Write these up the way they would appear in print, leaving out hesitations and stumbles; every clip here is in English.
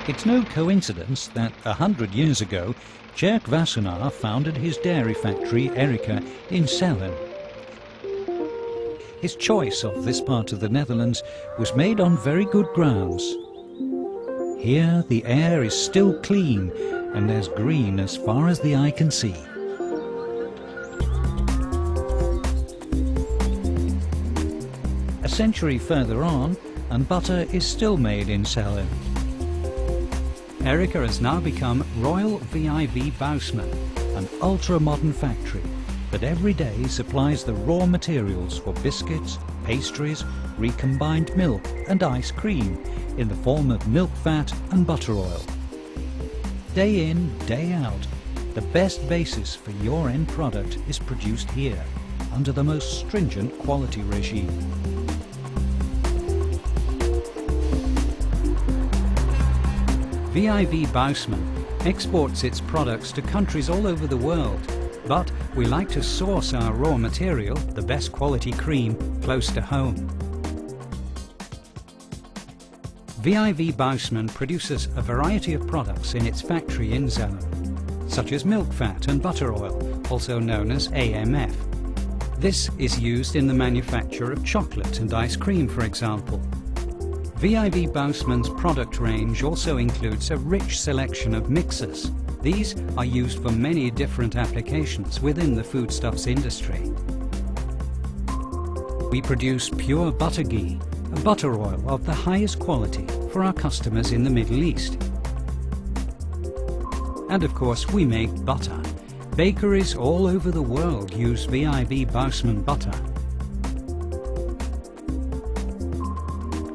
It's no coincidence that 100 years ago, Tjerk Wassenaar founded his dairy factory, Erica, in Salem. His choice of this part of the Netherlands was made on very good grounds. Here the air is still clean and there's green as far as the eye can see. A century further on, and butter is still made in Salem. Erica has now become Royal VIV Bousman, an ultra-modern factory that every day supplies the raw materials for biscuits, pastries, recombined milk and ice cream in the form of milk fat and butter oil. Day in, day out, the best basis for your end product is produced here, under the most stringent quality regime. VIV Bousman exports its products to countries all over the world, but we like to source our raw material, the best quality cream, close to home. VIV Bousman produces a variety of products in its factory in Salem, such as milk fat and butter oil, also known as AMF. This is used in the manufacture of chocolate and ice cream, for example. VIV Bousman's product range also includes a rich selection of mixers. These are used for many different applications within the foodstuffs industry. We produce pure butter ghee, a butter oil of the highest quality for our customers in the Middle East. And of course we make butter. Bakeries all over the world use VIV Bousman butter.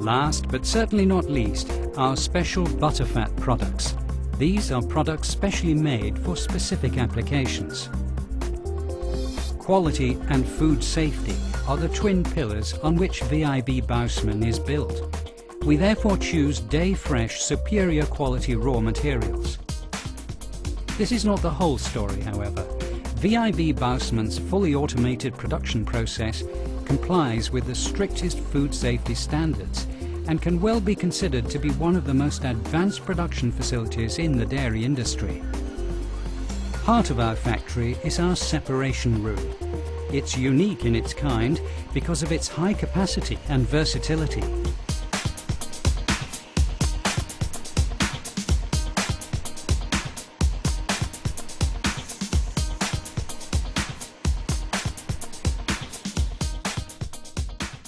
Last but certainly not least, our special butterfat products. These are products specially made for specific applications. Quality and food safety are the twin pillars on which VIV Bousman is built. We therefore choose day-fresh, superior quality raw materials. This is not the whole story, however. VIV Bousman's fully automated production process complies with the strictest food safety standards and can well be considered to be one of the most advanced production facilities in the dairy industry. Part of our factory is our separation room. It's unique in its kind because of its high capacity and versatility.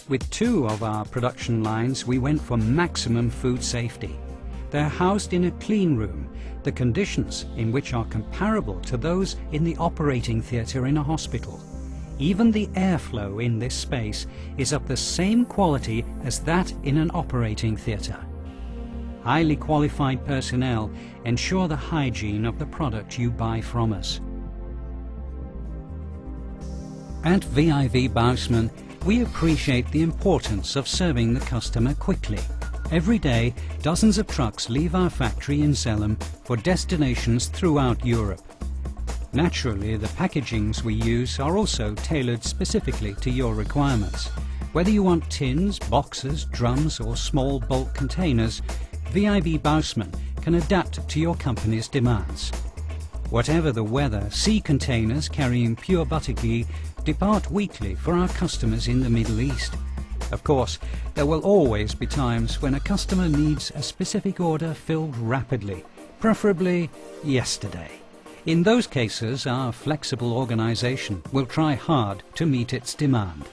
With two of our production lines, we went for maximum food safety. They're housed in a clean room, the conditions in which are comparable to those in the operating theatre in a hospital. Even the airflow in this space is of the same quality as that in an operating theatre. Highly qualified personnel ensure the hygiene of the product you buy from us. At VIV Bousman, we appreciate the importance of serving the customer quickly. Every day, dozens of trucks leave our factory in Salem for destinations throughout Europe. Naturally, the packagings we use are also tailored specifically to your requirements. Whether you want tins, boxes, drums or small bulk containers, VIV Bousman can adapt to your company's demands. Whatever the weather, sea containers carrying pure butter ghee depart weekly for our customers in the Middle East. Of course, there will always be times when a customer needs a specific order filled rapidly, preferably yesterday. In those cases, our flexible organization will try hard to meet its demand.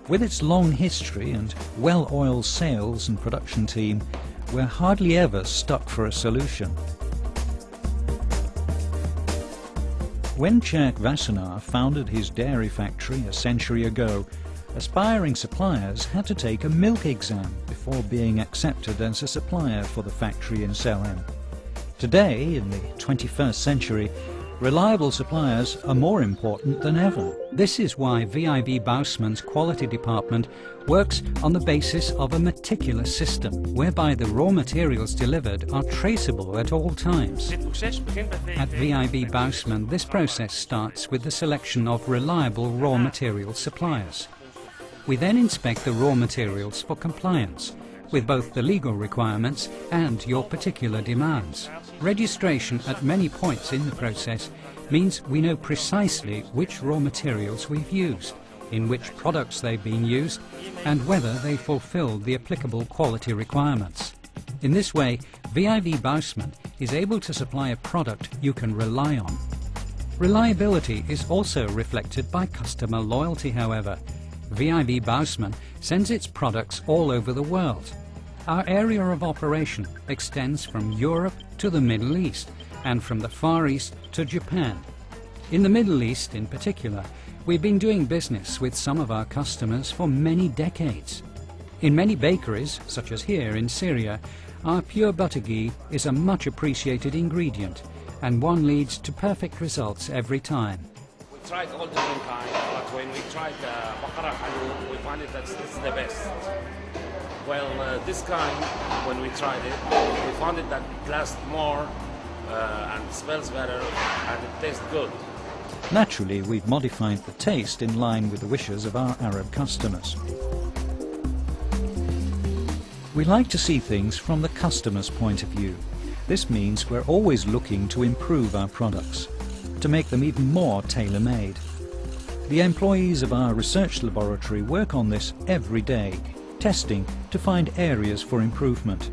With its long history and well-oiled sales and production team, we're hardly ever stuck for a solution. When Tjerk Wassenaar founded his dairy factory a century ago, aspiring suppliers had to take a milk exam before being accepted as a supplier for the factory in Salem. Today, in the 21st century, reliable suppliers are more important than ever. This is why VIV Bousman's quality department works on the basis of a meticulous system, whereby the raw materials delivered are traceable at all times. At VIV Bousman, this process starts with the selection of reliable raw material suppliers. We then inspect the raw materials for compliance, with both the legal requirements and your particular demands. Registration at many points in the process means we know precisely which raw materials we've used, in which products they've been used, and whether they fulfill the applicable quality requirements. In this way, VIV Bausman is able to supply a product you can rely on. Reliability is also reflected by customer loyalty, however. VIV Bausman sends its products all over the world. Our area of operation extends from Europe to the Middle East and from the Far East to Japan. In the Middle East in particular, we've been doing business with some of our customers for many decades. In many bakeries, such as here in Syria, our pure butter ghee is a much appreciated ingredient, and one leads to perfect results every time. We tried all different kinds, but when we tried Baqara Halu, we found it that it's the best. Well, this kind, when we tried it, we found it that it lasts more and smells better and it tastes good. Naturally, we've modified the taste in line with the wishes of our Arab customers. We like to see things from the customer's point of view. This means we're always looking to improve our products, to make them even more tailor-made. The employees of our research laboratory work on this every day, testing to find areas for improvement.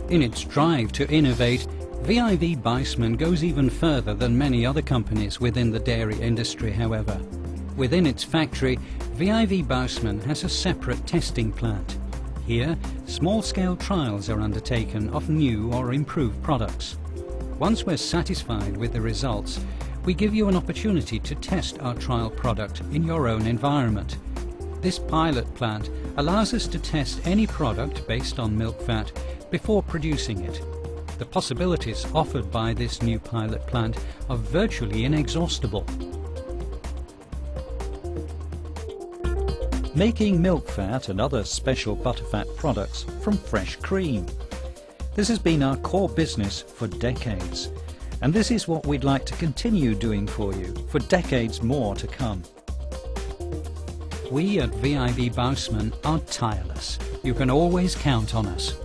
In its drive to innovate, VIV Bausman goes even further than many other companies within the dairy industry, however. Within its factory, VIV Bausman has a separate testing plant. Here, small-scale trials are undertaken of new or improved products. Once we're satisfied with the results, we give you an opportunity to test our trial product in your own environment. This pilot plant allows us to test any product based on milk fat before producing it. The possibilities offered by this new pilot plant are virtually inexhaustible. Making milk fat and other special butterfat products from fresh cream. This has been our core business for decades, and this is what we'd like to continue doing for you for decades more to come. We at VIV Bausman are tireless. You can always count on us.